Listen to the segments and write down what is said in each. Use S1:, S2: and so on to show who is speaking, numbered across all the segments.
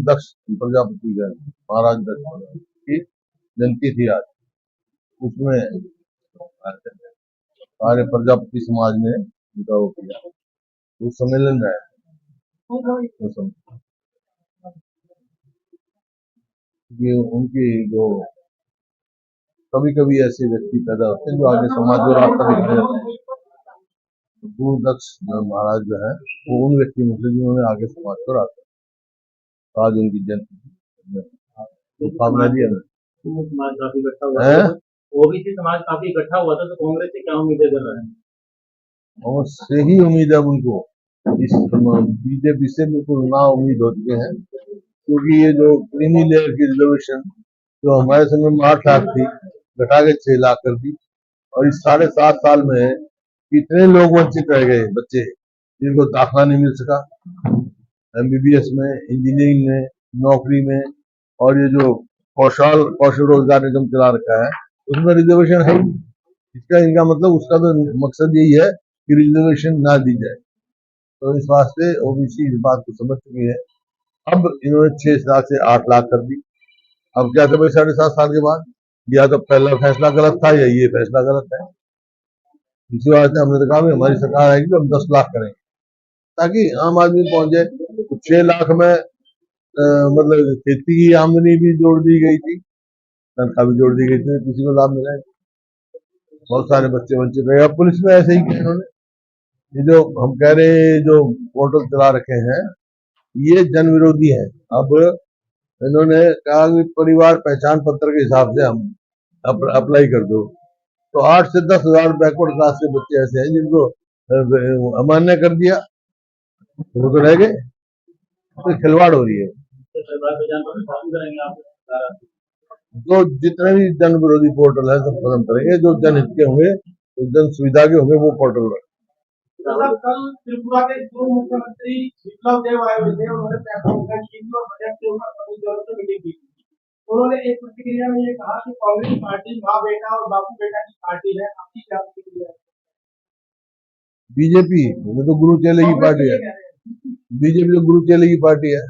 S1: दक्ष प्रजापति का महाराज दक्ष की जयंती थी आज। उसमें सारे प्रजापति समाज ने उनका वो किया, उस सम्मेलन में ये उनकी जो कभी कभी ऐसे व्यक्ति पैदा होते हैं जो आगे समाज को रास्ता दिखाने जाते हैं। गुरु दक्ष महाराज जो है वो उन व्यक्ति में से जिन्होंने आगे समाज को रास्ता, आज उनकी जयंती शुभकामना दी है।
S2: समाज काफी इकट्ठा हुआ है, ओबीसी समाज काफी इकट्ठा हुआ था, तो कांग्रेस से क्या उम्मीदें कर रहे हैं?
S1: और से ही उम्मीद है उनको, इस बीजेपी से बिल्कुल ना उम्मीद हो चुके हैं, क्योंकि ये जो क्रीमी लेयर की रिजर्वेशन जो हमारे समय में 8 लाख थी, घटा के 6 लाख कर दी, और इस 7.5 साल में कितने लोग वंचित रह गए, बच्चे जिनको दाखिला नहीं मिल सका एमबीबीएस में, इंजीनियरिंग में, नौकरी में, और ये जो कौशल रोजगार निगम चला रखा है उसमें रिजर्वेशन है ही। इनका मतलब उसका तो मकसद यही है कि रिजर्वेशन ना दी जाए। तो इस वास्ते ओबीसी इस बात को समझ चुकी है। अब इन्होंने 6 लाख से 8 लाख कर दी। अब क्या करें 7.5 साल के बाद? या तो पहला फैसला गलत था या ये फैसला गलत है। इसी वास्ते हमने तो कहा हमारी सरकार आएगी तो हम 10 लाख करेंगे ताकि आम आदमी पहुंच जाए। तो 6 लाख में मतलब खेती की आमदनी भी जोड़ दी गई थी, तनख्वाह भी जोड़ दी गई थी, किसी को लाभ मिला। बहुत सारे बच्चे वंचित रहे। अब पुलिस में ऐसे ही किया इन्होंने। ये जो हम कह रहे हैं जो पोर्टल चला रखे हैं ये जन विरोधी है। अब इन्होंने कहा कि परिवार पहचान पत्र के हिसाब से हम अप्लाई कर दो, तो 8 से 10 हजार बैकवर्ड क्लास के बच्चे ऐसे हैं जिनको अमान्य कर दिया, वो तो रह गए। तो खिलवाड़ हो रही है। जो जितने भी जन विरोधी पोर्टल है सब खत्म करेंगे, जो जनहित के होंगे, जो जन सुविधा के होंगे वो पोर्टल रखेंगे।
S2: कल त्रिपुरा के पूर्व मुख्यमंत्री विप्लव देव आए हुए थे, उन्होंने बजट के ऊपर मीटिंग की। उन्होंने एक प्रतिक्रिया में ये कहा कि कांग्रेस पार्टी माँ बेटा और बापू बेटा की पार्टी है। आपकी क्या प्रतिक्रिया है?
S1: बीजेपी वो तो गुरु चेले की पार्टी है। बीजेपी तो गुरु चेले की पार्टी है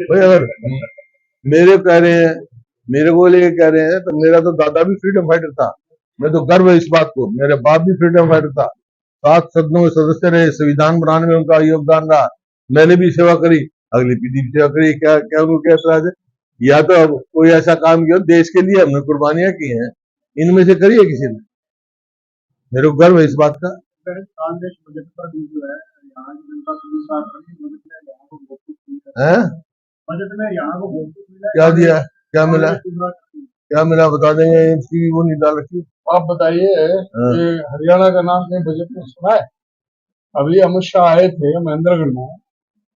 S1: भाई। अगर मेरे कह रहे हैं, मेरे को लेके कह रहे हैं, तो मेरा तो दादा भी फ्रीडम फाइटर था। मैं तो गर्व है इस बात को, मेरे बाप भी फ्रीडम फाइटर था, 7 सदनों में सदस्य रहे, संविधान बनाने में उनका योगदान रहा, मैंने भी सेवा करी, अगली पीढ़ी भी सेवा करी। क्या क्या उनको क्या ऐतराज है? या तो अब कोई ऐसा काम किया देश के लिए, हमने कुर्बानियां की हैं, इनमें से करिए किसी ने। मेरे को गर्व है इस बात का। बजट में यहाँ को क्या दिया, क्या मिला, क्या मिला बता देंगे। इसकी वो नहीं डाल रखी।
S3: आप बताइए, ये हरियाणा का नाम कहीं बजट में सुना है? अभी अमित शाह आए थे महेंद्रगढ़ में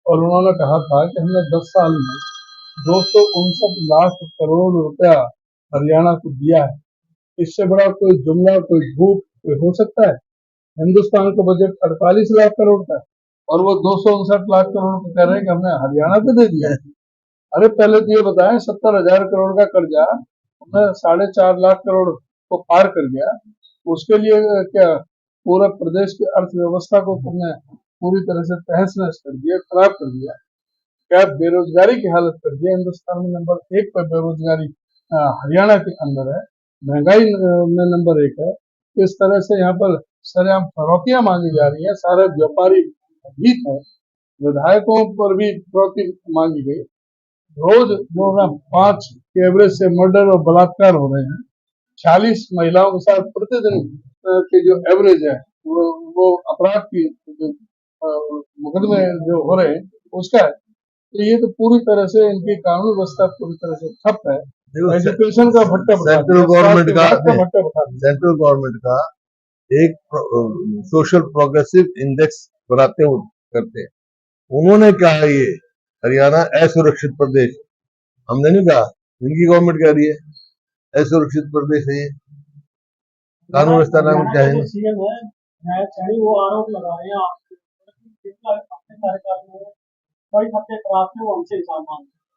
S3: और उन्होंने कहा था कि हमने 10 साल में 259 लाख करोड़ रुपया हरियाणा को दिया है। इससे बड़ा कोई जुमला, कोई झूठ कोई हो सकता है? हिंदुस्तान का बजट 48 लाख करोड़ का और वो 259 लाख करोड़ को कह रहे हैं कि हमने हरियाणा को दे दिया। अरे पहले तो ये बताएं, 70,000 करोड़ का कर्जा हमने 4.5 लाख करोड़ को पार कर गया, उसके लिए क्या पूरा प्रदेश की अर्थव्यवस्था को तुमने पूरी तरह से तहस नहस कर दिया, खराब कर दिया। क्या बेरोजगारी की हालत कर दिया। हिंदुस्तान में नंबर 1 पर बेरोजगारी हरियाणा के अंदर है, महंगाई में नंबर 1 है। इस तरह से यहाँ पर सरेआम फरोतियां मांगी जा रही है, सारे व्यापारी भीत है, विधायकों पर भी फरोती मांगी गई। रोज जो है 5 के एवरेज से मर्डर और बलात्कार हो रहे हैं, 40 महिलाओं के साथ प्रतिदिन के जो एवरेज है वो अपराध की मुकदमे जो हो रहे हैं उसका है। तो ये तो पूरी तरह से इनकी कानून व्यवस्था पूरी तरह से ठप है। एजुकेशन का भट्टा
S1: सेंट्रल गवर्नमेंट का एक सोशल प्रोग्रेसिव इंडेक्स बनाते हुए करते हैं। उन्होंने क्या है ये हरियाणा असुरक्षित प्रदेश, हमने नहीं कहा, इनकी गवर्नमेंट कह रही है असुरक्षित प्रदेश है ये। कानून व्यवस्था नाम क्या है?
S2: वो आरोप लगा रहे हैं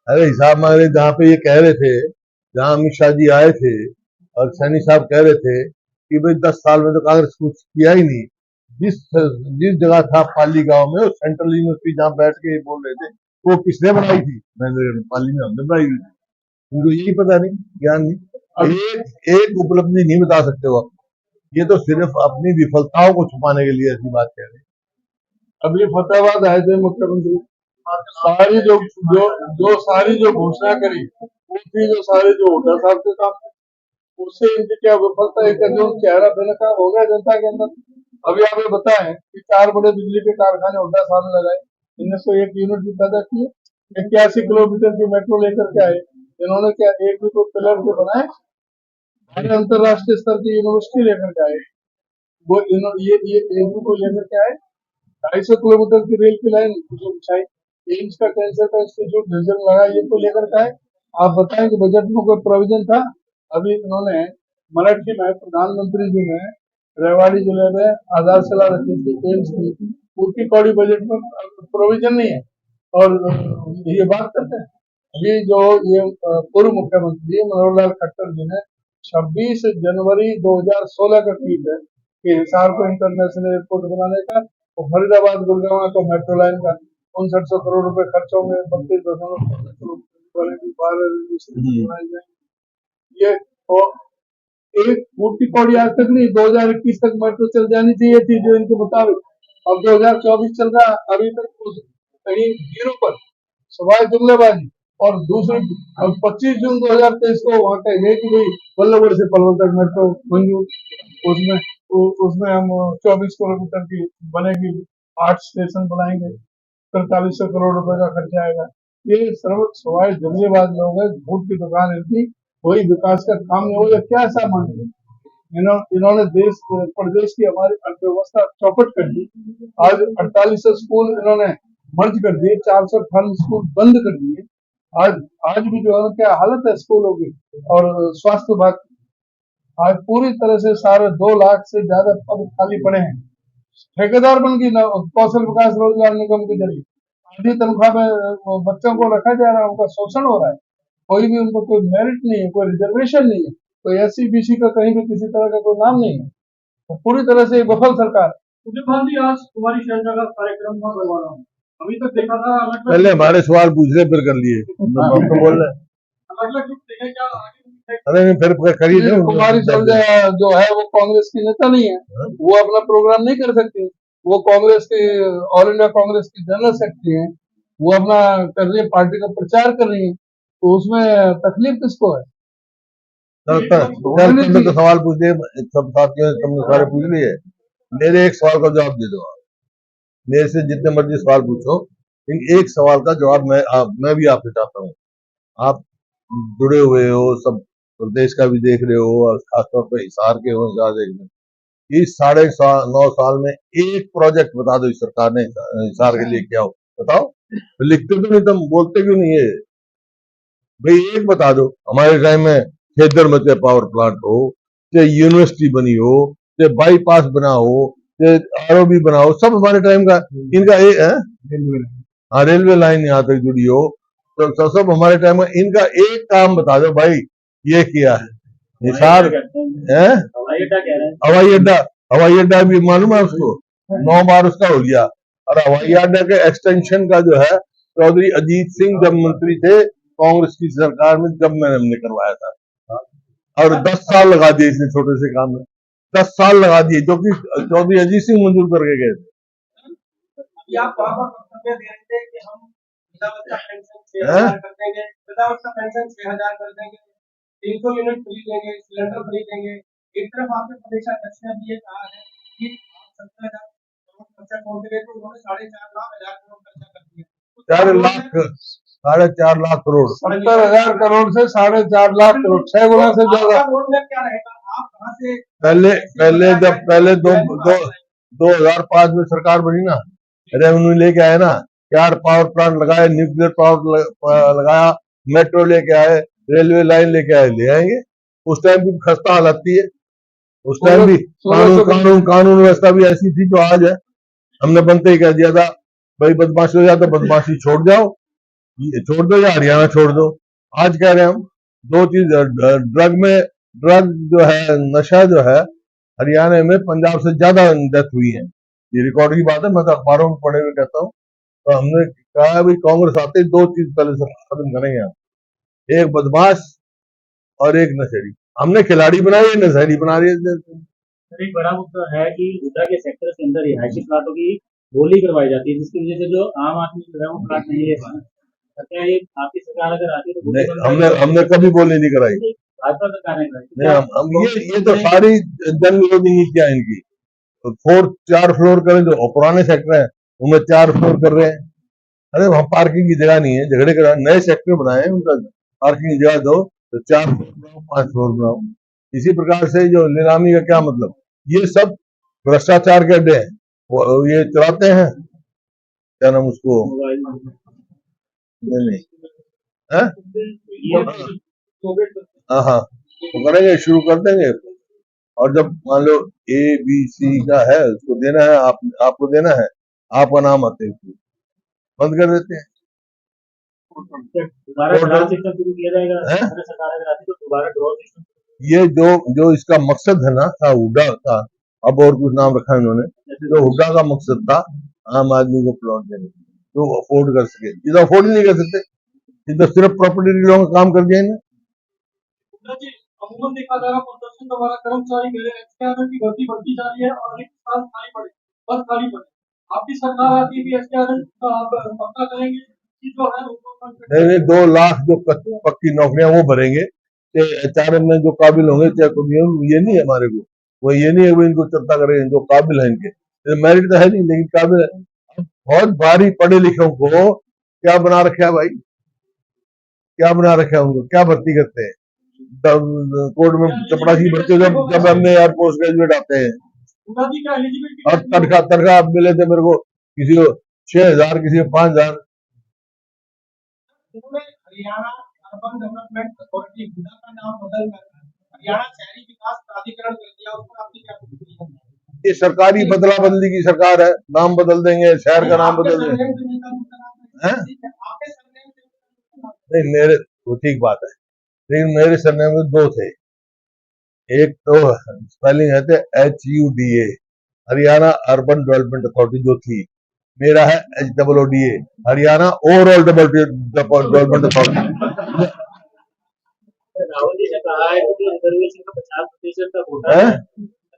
S1: अरे हिसाब मांग रहे, जहाँ पे ये कह रहे थे, जहाँ अमित शाह जी आए थे और सैनी साहब कह रहे थे कि भाई 10 साल में तो कांग्रेस कुछ किया ही नहीं। जिस जगह था पाली गांव में, सेंट्रल यूनिवर्सिटी जहाँ बैठ के बोल रहे थे वो किसने बनाई थी? महेंद्रगढ़ पाली में हमने बनाई हुई थी। उनको यही पता नहीं, ज्ञान नहीं। एक उपलब्धि नहीं बता सकते हो आप। ये तो सिर्फ अपनी विफलताओं को छुपाने के लिए ऐसी बात कह रहे हैं।
S3: अभी फतेहाबाद आए थे मुख्यमंत्री, सारी जो घोषणा करी वो थी जो सारे जो हुड्डा साहब के काम थे। उससे इनकी क्या विफलता है, जो चेहरा बेनकाब हो गया जनता के अंदर। अभी आप ये बताएं कि 4 बड़े बिजली के कारखाने हुड्डा साहब ने लगाए, 1901 यूनिट भी पैदा किए, 81 किलोमीटर की मेट्रो लेकर के आए। इन्होंने क्या एक भी तो पिलर के बनाए? अंतरराष्ट्रीय स्तर की यूनिवर्सिटी लेकर के आए, वो ये एक को लेकर के आए। 250 किलोमीटर की रेल की लाइन जो बिछाई, एम्स का कैंसर का इंस्टीट्यूट डिवीजन लगा, ये को लेकर के आए। आप बताएं कि बजट में कोई प्रोविजन था? अभी इन्होंने मराठी में प्रधानमंत्री जी ने रेवाड़ी जिले में आधारशिला रखी थी एम्स की, उसकी कौड़ी बजट में प्रोविजन नहीं है और ये बात करते हैं। अभी जो ये पूर्व मुख्यमंत्री मनोहर लाल खट्टर जी ने 26 जनवरी 2016 का ट्वीट है कि हिसार को इंटरनेशनल एयरपोर्ट बनाने का और फरीदाबाद गुड़गांव को मेट्रो लाइन का 5900 करोड़ रुपए खर्च होंगे, 32.15 करोड़ ये तो एक फुट की कौड़ी आज तक नहीं। 2021 तक मेट्रो चल जानी चाहिए थी जो इनके मुताबिक, अब 2024 चल रहा, अभी तक कहीं जीरो पर, सवाए जुमलेबाजी। और दूसरी अब 25 जून 2023 को वहां कह गए कि भाई बल्लभगढ़ से पलवल तक मेट्रो मंजूर, उसमें हम 24 किलोमीटर की बनेगी, 8 स्टेशन बनाएंगे, 4300 करोड़ रुपए का खर्चा आएगा। ये सर्व सवाए जुमलेबाज लोग है, झूठ की दुकान इनकी, कोई विकास का काम नहीं हो, क्या ऐसा मान लो इन्होंने देश प्रदेश की हमारी अर्थव्यवस्था चौपट कर दी। आज 48 स्कूल इन्होंने मर्ज कर दिए, 458 स्कूल बंद कर दिए। आज भी जो है क्या हालत है स्कूलों की और स्वास्थ्य विभाग की। आज पूरी तरह से सारे 2 लाख से ज्यादा पद खाली पड़े हैं। ठेकेदार बन की कौशल विकास रोजगार निगम के जरिए आधी तनख्वाह में बच्चों को रखा जा रहा है, उनका शोषण हो रहा है। कोई भी उनको कोई मेरिट नहीं है, कोई रिजर्वेशन नहीं है, कोई SC BC का कहीं भी किसी तरह का कोई नाम नहीं है। तो पूरी तरह से विफल सरकार।
S2: आज कुमारी शैलजा का कार्यक्रम में करवाना, अभी तक देखा था
S1: पहले हमारे सवाल पूछ रहे फिर कर लिए, हम तो बोल रहे हैं।
S2: अलग-अलग देखे क्या आगे
S1: अरे नहीं फिर करिए।
S3: कुमारी शैलजा जो है वो कांग्रेस की नेता नहीं है, वो अपना प्रोग्राम नहीं कर सकती। वो कांग्रेस के ऑल इंडिया कांग्रेस की जनरल सेक्रेटरी है, वो अपना कर रही है, पार्टी का प्रचार कर रही है, तो उसमें तकलीफ किसको है?
S1: तुमने तो सवाल पूछ लिए, सब साथियों ने तुमने सारे पूछ लिए, मेरे एक सवाल का जवाब दे दो। मेरे से जितने मर्जी सवाल पूछो, इन एक सवाल का जवाब मैं भी आपसे चाहता हूँ। आप जुड़े हुए हो, सब प्रदेश का भी देख रहे हो और खासतौर पर हिसार के हो, देख रहे हो। इस 9.5 साल में एक प्रोजेक्ट बता दो इस सरकार ने हिसार के लिए क्या हो, बताओ। लिखते तो नहीं, तुम बोलते क्यों नहीं है भाई? एक बता दो। हमारे टाइम में खेदर में चाहे पावर प्लांट हो, चाहे यूनिवर्सिटी बनी हो, चाहे बाईपास बना हो, चाहे ROB बना हो, सब हमारे टाइम का। इनका हाँ, रेलवे लाइन यहाँ तक जुड़ी हो, तो सब हमारे टाइम में। इनका एक काम बता दो भाई, ये किया है हिसार है। हवाई अड्डा भी मालूम है उसको, 9 बार उसका हो गया। और हवाई अड्डा के एक्सटेंशन का जो है चौधरी अजीत सिंह जब मंत्री थे कांग्रेस की सरकार में, जब हमने करवाया था, और 10 साल लगा दिए इसने छोटे से काम में, 10 साल लगा दिए, जो कि चौधरी अजीत सिंह मंजूर करके गए थे।
S2: आप वक्तव्य दे रहे थे कि हम वृद्धावस्था पेंशन 6,000 कर देंगे, वृद्धावस्था पेंशन 6,000 कर देंगे, 300 यूनिट फ्री देंगे, सिलेंडर फ्री देंगे। एक तरफ आपके प्रदेश अध्यक्ष ने भी ये कहा है कि 70,000 करोड़ खर्चा छोड़ के तो उन्होंने 4.5 करोड़ खर्चा कर दिया।
S1: 4.5 लाख करोड़
S3: 70,000 करोड़ से 4.5 लाख करोड़, 6 गुना से ज्यादा।
S2: क्या रहेगा? आप कहाँ से
S1: पहले 2005 में सरकार बनी ना, रेवेन्यू लेके आए ना, 4 पावर प्लांट लगाए, न्यूक्लियर पावर लगाया, मेट्रो लेके आए, रेलवे लाइन लेके आए, ले आएंगे। उस टाइम भी खस्ता हालत थी, उस टाइम भी कानून व्यवस्था भी ऐसी थी जो आज है। हमने बनते ही कह दिया था भाई बदमाशी हो जाए तो बदमाशी छोड़ जाओ, छोड़ दो या हरियाणा छोड़ दो। आज कह रहे हैं हम 2 चीज, ड्रग जो है, नशा जो है, हरियाणा में पंजाब से ज्यादा डेथ हुई है। ये रिकॉर्ड की बात है, मैं तो अखबारों में पढ़े हुए कहता हूँ। तो हमने कहा भाई कांग्रेस आते ही दो चीज पहले सब खत्म करेंगे हम, एक बदमाश और एक नशेड़ी। हमने खिलाड़ी बनाए, नशेड़ी बना रही है।
S4: सर, एक बड़ा मुद्दा है कि हुड्डा के सेक्टर के अंदर रिहायशी प्लाटों की बोली करवाई जाती है, जिसकी वजह से जो आम आदमी जो है वो प्लाट नहीं ले पा रहा है। क्या ये आपकी सरकार अगर आती है तो बोली
S1: नहीं,
S4: बनवाई
S1: हमने
S4: जाती
S1: हमने कभी बोली नहीं कराई।
S4: है? भाजपा सरकार ने कराई।
S1: नहीं, ये तो सारी जन विरोधी नीतियां इनकी। तो 4 फ्लोर करें जो पुराने सेक्टर है उनमें 4 फ्लोर कर रहे हैं। अरे वहाँ पार्किंग की जगह नहीं है, झगड़े करा, नए सेक्टर बनाए हैं, उनका पार्किंग की जगह दो तो 4 फ्लोर बनाओ, 5 फ्लोर बनाओ। इसी प्रकार से जो नीलामी का क्या मतलब, ये सब भ्रष्टाचार के अड्डे हैं। ये चलाते हैं, क्या नाम उसको,
S4: मोबाइल
S1: नहीं, है?
S4: ये
S1: हाँ हाँ, तो करेंगे, शुरू कर देंगे। और जब मान लो ABC का है, उसको देना है, आपको देना है, आपका नाम आते हैं, बंद कर देते हैं।
S4: दोबारा ड्रॉ सिस्टम शुरू किया जाएगा।
S1: हैं?
S4: कांग्रेस सरकार अगर आती है तो दोबारा ड्रॉ सिस्टम।
S1: ये जो इसका मकसद है ना, था हुड्डा का, अब और कुछ नाम रखा है इन्होंने, जो हुड्डा का मकसद था आम आदमी को प्लॉट देने, तो अफोर्ड कर सके। ये तो अफोर्ड ही नहीं कर सकते, ये तो सिर्फ प्रॉपर्टी डीलरों का काम कर दिया इन्हें।
S2: हुड्डा जी, अमूमन देखा जा रहा प्रदर्शन द्वारा कर्मचारी मेरे एसकेआरएन की भर्ती बढ़ती जा रही है और एक स्थान खाली पड़े, पद खाली पड़े। आपकी सरकार आती है, एसकेआरएन का आप पक्का करेंगे कि जो है उनको
S1: नहीं, 2 लाख जो पक्की नौकरियां वो भरेंगे, HRM में जो काबिल होंगे, चाहे कोई भी हो, ये नहीं है हमारे को, वो ये नहीं है वो इनको चर्चा करेंगे, जो काबिल है इनके, मेरिट तो है नहीं लेकिन काबिल है। अब बहुत भारी पढ़े लिखों को क्या बना रखा है भाई, क्या बना रखा है, उनको क्या भर्ती करते हैं, कोर्ट में चपरासी भर्ती, जब हमने यार पोस्ट ग्रेजुएट आते हैं
S2: हुड्डा जी का एलिजिबिलिटी
S1: और तनख्वाह मिले थे मेरे को, किसी को 6,000, किसी को 5,000।
S2: उन्होंने Haryana urban development authority Hooda का नाम बदलकर हरियाणा शहरी विकास प्राधिकरण कर दिया, उस पर आपकी क्या प्रतिक्रिया है?
S1: ये सरकारी बदला बदली की सरकार है, नाम बदल देंगे, शहर का नाम बदल देंगे। हैं?
S2: आपके सरनेम से
S1: नहीं, मेरे वो ठीक बात है, लेकिन मेरे सरनेम में 2 थे। एक तो स्पेलिंग है थे HUDA, Haryana urban development authority जो थी, मेरा है HOODA, Haryana overall development authority.
S4: Rahul ji ने कहा है कि जो रिजर्वेशन का 50% का कोटा
S1: हैं?
S4: है,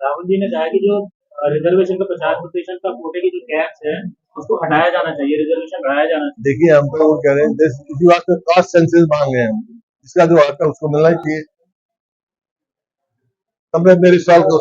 S4: राहुल जी ने कहा कि जो रिजर्वेशन का 50% का कोटे की जो कैप्स है उसको हटाया जाना चाहिए, रिजर्वेशन बढ़ाया जाना चाहिए।
S1: देखिए, हम तो वो कह रहे हैं, इसी बात पे कास्ट सेंसस मांग रहे हैं, इसका जो हक है उसको मिलना ही चाहिए। तुमने मेरे सवाल का